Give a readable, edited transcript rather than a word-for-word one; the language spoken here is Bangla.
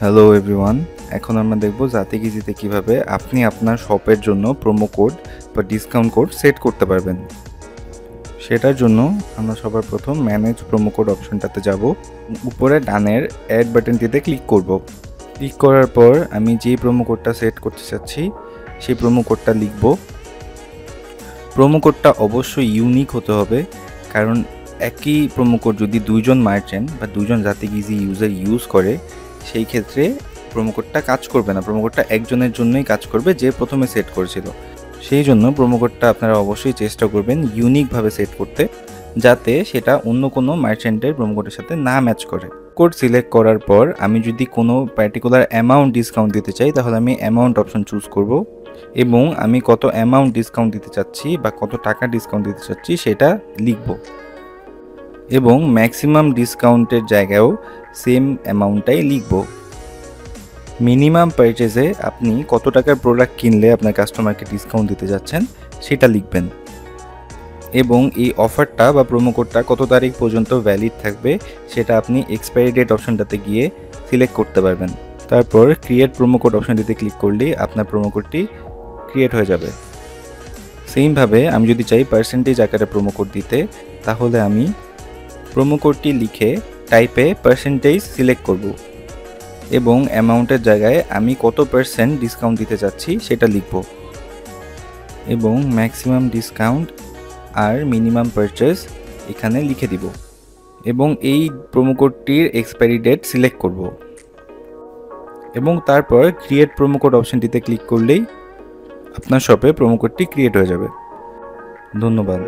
হ্যালো এভরিওয়ান, এখন আমরা দেখব জাতিগিজিতে কিভাবে আপনি আপনার শপের জন্য প্রোমো কোড বা ডিসকাউন্ট কোড সেট করতে পারবেন। সেটার জন্য আমরা সবার প্রথম ম্যানেজ প্রোমো কোড অপশনটাতে যাব। উপরে ডানের অ্যাড বাটনটিতে ক্লিক করব। ক্লিক করার পর আমি যেই প্রোমো কোডটা সেট করতে চাচ্ছি সেই প্রোমো কোডটা লিখব। প্রোমো কোডটা অবশ্যই ইউনিক হতে হবে, কারণ একই প্রোমো কোড যদি দুইজন মার্চেন্ট বা দুইজন জাতিগিজি ইউজার ইউজ করে সেই ক্ষেত্রে প্রোমো কোডটা কাজ করবে না। প্রোমো কোডটা একজনের জন্যই কাজ করবে যে প্রথমে সেট করেছিল। সেই জন্য প্রোমো কোডটা আপনারা অবশ্যই চেষ্টা করবেন ইউনিকভাবে সেট করতে, যাতে সেটা অন্য কোনো মার্চেন্টের প্রোমো কোডের সাথে না ম্যাচ করে। কোড সিলেক্ট করার পর আমি যদি কোনো পার্টিকুলার অ্যামাউন্ট ডিসকাউন্ট দিতে চাই তাহলে আমি অ্যামাউন্ট অপশন চুজ করব এবং আমি কত অ্যামাউন্ট ডিসকাউন্ট দিতে চাচ্ছি বা কত টাকা ডিসকাউন্ট দিতে চাচ্ছি সেটা লিখব এবং ম্যাক্সিমাম ডিসকাউন্টের জায়গায়ও সেম অ্যামাউন্টটাই লিখব। মিনিমাম পারচেজে আপনি কত টাকার প্রোডাক্ট কিনলে আপনার কাস্টমারকে ডিসকাউন্ট দিতে যাচ্ছেন সেটা লিখবেন এবং এই অফারটা বা প্রোমো কোডটা কত তারিখ পর্যন্ত ভ্যালিড থাকবে সেটা আপনি এক্সপায়ারি ডেট অপশনটাতে গিয়ে সিলেক্ট করতে পারবেন। তারপর ক্রিয়েট প্রোমো কোড অপশনটিতে ক্লিক করলেই আপনার প্রোমো কোডটি ক্রিয়েট হয়ে যাবে। সেমভাবে আমি যদি চাই পার্সেন্টেজ আকারে প্রোমো কোড দিতে, তাহলে আমি প্রোমো কোডটি লিখে টাইপে পার্সেন্টেজ সিলেক্ট করব এবং অ্যামাউন্টের জায়গায় আমি কত পার্সেন্ট ডিসকাউন্ট দিতে চাচ্ছি সেটা লিখব এবং ম্যাক্সিমাম ডিসকাউন্ট আর মিনিমাম পারচেজ এখানে লিখে দিব এবং এই প্রোমো কোডটির এক্সপায়ারি ডেট সিলেক্ট করব এবং তারপর ক্রিয়েট প্রোমো কোড অপশনটিতে ক্লিক করলেই আপনার শপে প্রোমো কোডটি ক্রিয়েট হয়ে যাবে। ধন্যবাদ।